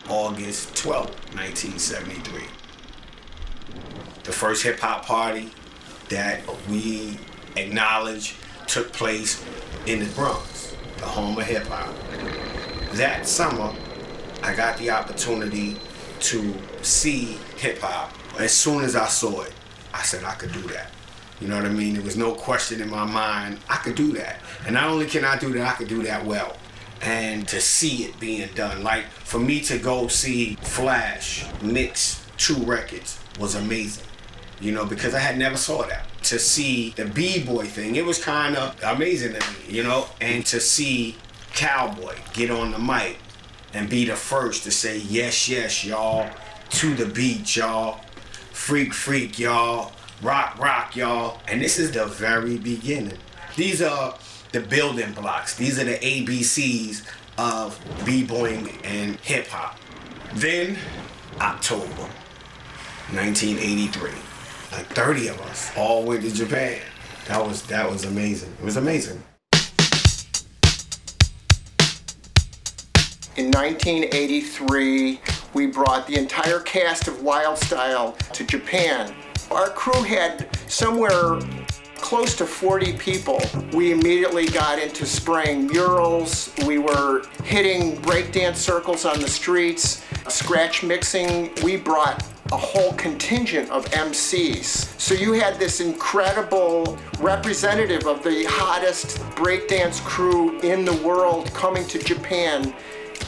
August 12, 1973. The first hip-hop party that we acknowledge took place in the Bronx, the home of hip-hop. That summer, I got the opportunity to see hip-hop. As soon as I saw it, I said I could do that. You know what I mean? There was no question in my mind, I could do that. And not only can I do that, I could do that well. And to see it being done, like for me to go see Flash mix 2 records was amazing. You know, because I had never saw that. To see the B-boy thing, it was kind of amazing to me, you know? And to see Cowboy get on the mic and be the first to say, yes, yes, y'all, to the beat, y'all, freak, freak, y'all, rock, rock, y'all. And this is the very beginning. These are the building blocks. These are the ABCs of b-boying and hip-hop. Then, October 1983. Like 30 of us all went to Japan. That was amazing. It was amazing. In 1983, we brought the entire cast of Wild Style to Japan. Our crew had somewhere close to 40 people. We immediately got into spraying murals. We were hitting breakdance circles on the streets, scratch mixing. We brought a whole contingent of MCs. So you had this incredible representative of the hottest breakdance crew in the world coming to Japan,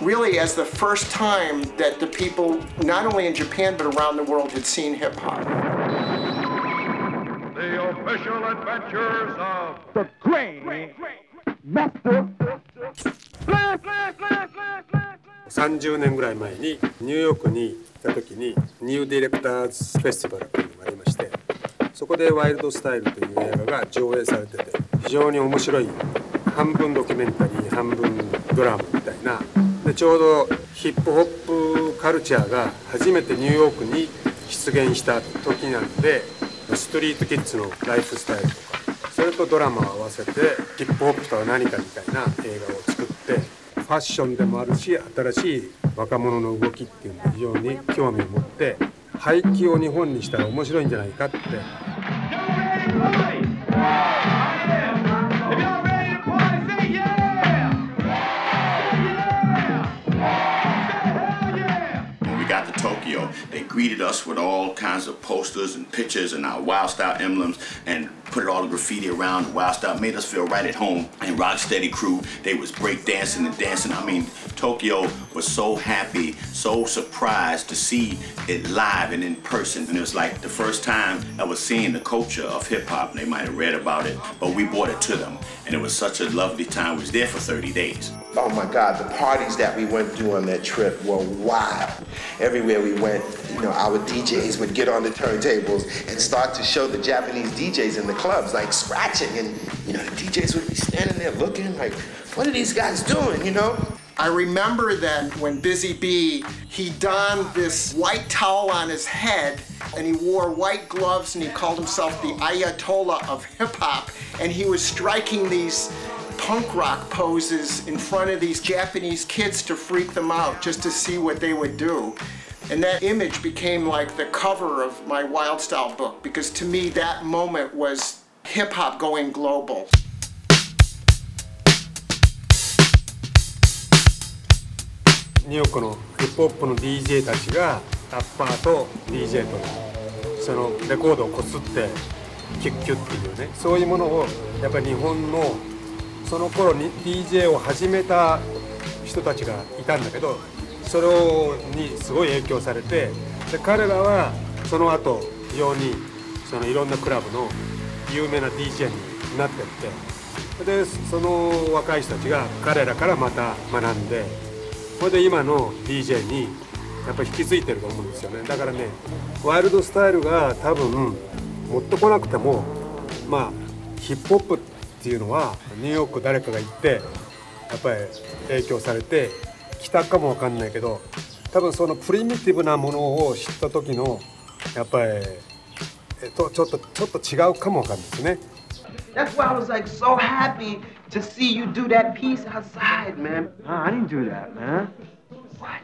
really as the first time that the people, not only in Japan but around the world, had seen hip hop. The official adventures of the great master. 30年ぐらい前にニューヨークに行った時にニューディレクターズフェスティバルというのがありまして、そこでワイルドスタイルという映画が上映されてて、非常に面白い半分ドキュメンタリー半分ドラマみたいなで、ちょうどヒップホップカルチャーが初めてニューヨークに出現した時なんで、ストリートキッズのライフスタイルとかそれとドラマを合わせてヒップホップとは何かみたいな映画を作って、ファッションでもあるし新しい若者の動きっていうのに非常に興味を持って廃棄を日本にしたら面白いんじゃないかって。Tokyo, they greeted us with all kinds of posters and pictures and our Wild Style emblems and put all the graffiti around. The Wild Style made us feel right at home. And Rocksteady crew, they was break dancing and dancing. I mean, Tokyo was so happy, so surprised to see it live and in person. And it was like the first time I was seeing the culture of hip hop. They might have read about it, but we brought it to them. And it was such a lovely time. We was there for 30 days. Oh my God, the parties that we went through on that trip were wild. Everywhere we went, you know, our DJs would get on the turntables and start to show the Japanese DJs in the clubs, like scratching, and you know, the DJs would be standing there looking like, what are these guys doing, you know? I remember that when Busy Bee, he donned this white towel on his head and he wore white gloves and he called himself the Ayatollah of hip hop, and he was striking these punk rock poses in front of these Japanese kids to freak them out, just to see what they would do. And that image became like the cover of my Wild Style book, because to me that moment was hip hop going global. ニューヨークのヒップホップの DJ たちがラッパーと DJ とそのレコードをこすってキュッキュッっていうね、そういうものをやっぱり日本のその頃に DJ を始めた人たちがいたんだけど、それにすごい影響されて、で彼らはその後非常にそのいろんなクラブの有名な DJ になってって、でその若い人たちが彼らからまた学んで、それで今の DJ にやっぱり引き継いでると思うんですよね。だからね、ワイルドスタイルが多分持ってこなくても、まあヒップホップっていうのはニューヨーク誰かが行ってやっぱり影響されてきたかもわかんないけど、多分そのプリミティブなものを知った時のやっぱりちょっと違うかもわかんないですね。That's why I was like so happy to see you do that piece outside, man. I didn't do that, man. What?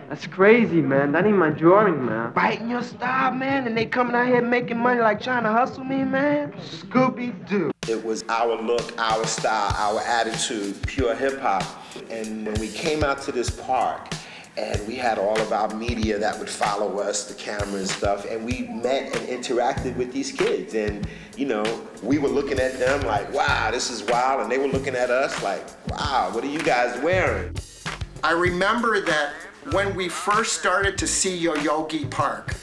That's crazy, man. That ain't my drawing, man. Biting your style, man, and they coming out here making money like trying to hustle me, man. Scooby-Doo. It was our look, our style, our attitude, pure hip-hop. And when we came out to this park, and we had all of our media that would follow us, the camera and stuff, and we met and interacted with these kids. And, you know, we were looking at them like, wow, this is wild, and they were looking at us like, wow, what are you guys wearing? I remember that when we first started to see Yo-Yogi Park,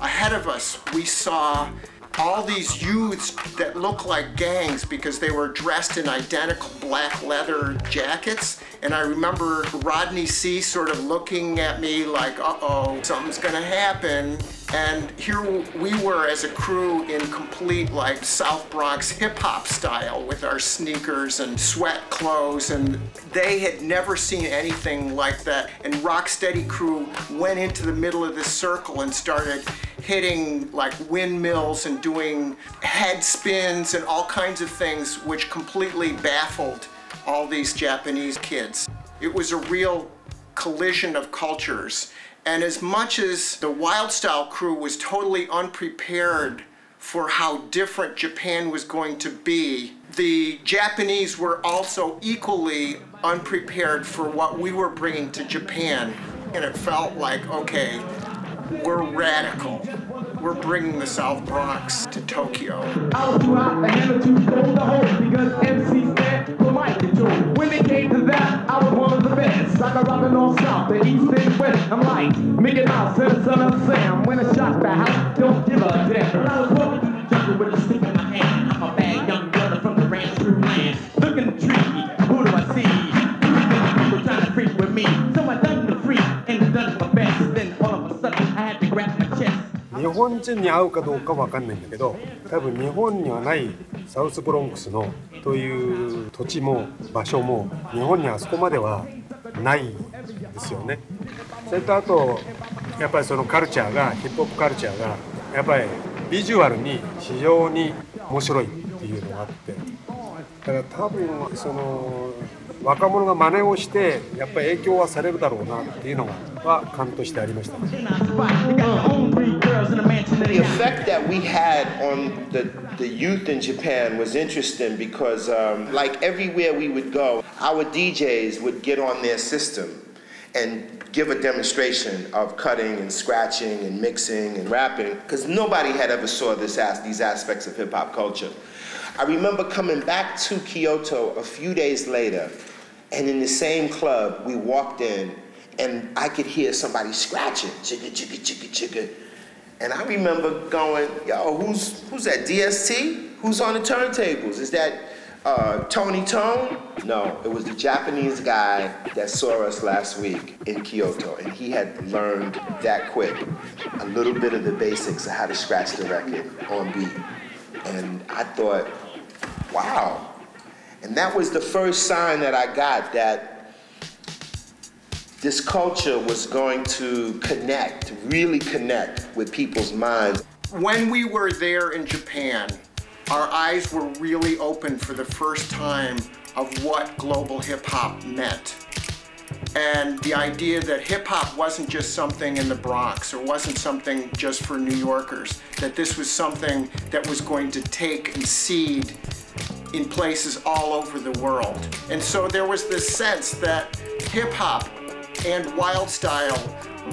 ahead of us, we saw all these youths that looked like gangs because they were dressed in identical black leather jackets. And I remember Rodney C sort of looking at me like, uh-oh, something's gonna happen. And here we were as a crew in complete like South Bronx hip hop style with our sneakers and sweat clothes, and they had never seen anything like that. And Rocksteady crew went into the middle of this circle and started hitting like windmills and doing head spins and all kinds of things which completely baffled all these Japanese kids. It was a real collision of cultures. And as much as the Wild Style crew was totally unprepared for how different Japan was going to be, the Japanese were also equally unprepared for what we were bringing to Japan. And it felt like, okay, we're radical. We're bringing the South Bronx to Tokyo. I was too hot, the handle too cold to hold because MC stand for my control. When it came to that, I was one of the best. Like a robbing on South, the East and West. I'm like Mickey Mouse and the son of Sam. When a shot the house, don't give a damn. I was walking through the jungle with a stick in my hand. I'm a bad young brother from the ranch through land. Look in the tree, who do I see? People trying to freak with me. So I done the freak and done my best. Then all of a sudden, I had to grab my chest. 日本人に合うかどうかわかんないんだけど、多分日本にはないサウスブロンクスのという土地も場所も日本にあそこまではないんですよね。それとあとやっぱりそのカルチャーがヒップホップカルチャーがやっぱりビジュアルに非常に面白いっていうのがあって、だから多分その若者が真似をしてやっぱり影響はされるだろうなっていうのは感としてありましたね。The effect that we had on the youth in Japan was interesting because like everywhere we would go, our DJs would get on their system and give a demonstration of cutting and scratching and mixing and rapping because nobody had ever saw these aspects of hip-hop culture. I remember coming back to Kyoto a few days later, and in the same club, we walked in, and I could hear somebody scratching, chicka, chicka, chicka, chicka. And I remember going, yo, who's that, DST? Who's on the turntables? Is that Tony Tone? No, it was the Japanese guy that saw us last week in Kyoto, and he had learned that quick a little bit of the basics of how to scratch the record on beat. And I thought, wow. And that was the first sign that I got that this culture was going to connect, really connect with people's minds. When we were there in Japan, our eyes were really open for the first time of what global hip-hop meant. And the idea that hip-hop wasn't just something in the Bronx or wasn't something just for New Yorkers, that this was something that was going to take and seed in places all over the world. And so there was this sense that hip-hop and wild style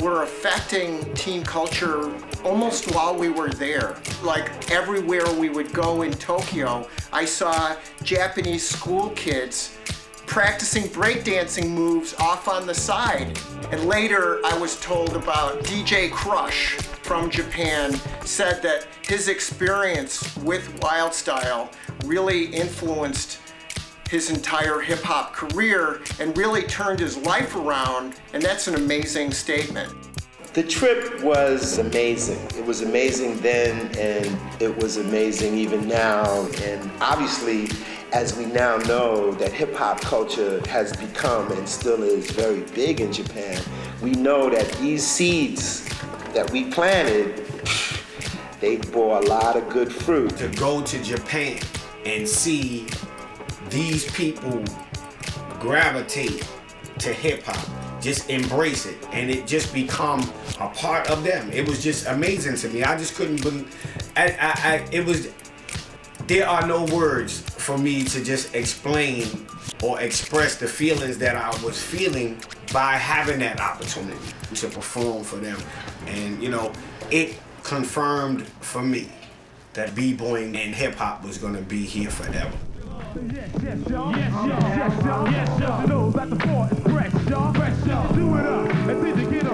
were affecting teen culture almost while we were there. Like everywhere we would go in Tokyo, I saw Japanese school kids practicing breakdancing moves off on the side. And later I was told about DJ Crush from Japan said that his experience with wild style really influenced his entire hip-hop career and really turned his life around, and that's an amazing statement. The trip was amazing. It was amazing then, and it was amazing even now. And obviously, as we now know that hip-hop culture has become and still is very big in Japan, we know that these seeds that we planted, they bore a lot of good fruit. To go to Japan and see these people gravitate to hip-hop, just embrace it, and it just become a part of them. It was just amazing to me. I just couldn't believe. There are no words for me to just explain or express the feelings that I was feeling by having that opportunity to perform for them. And you know, it confirmed for me that b-boying and hip-hop was gonna be here forever. Yes, y'all. Know that the floor is fresh, y'all. Do it up and did you get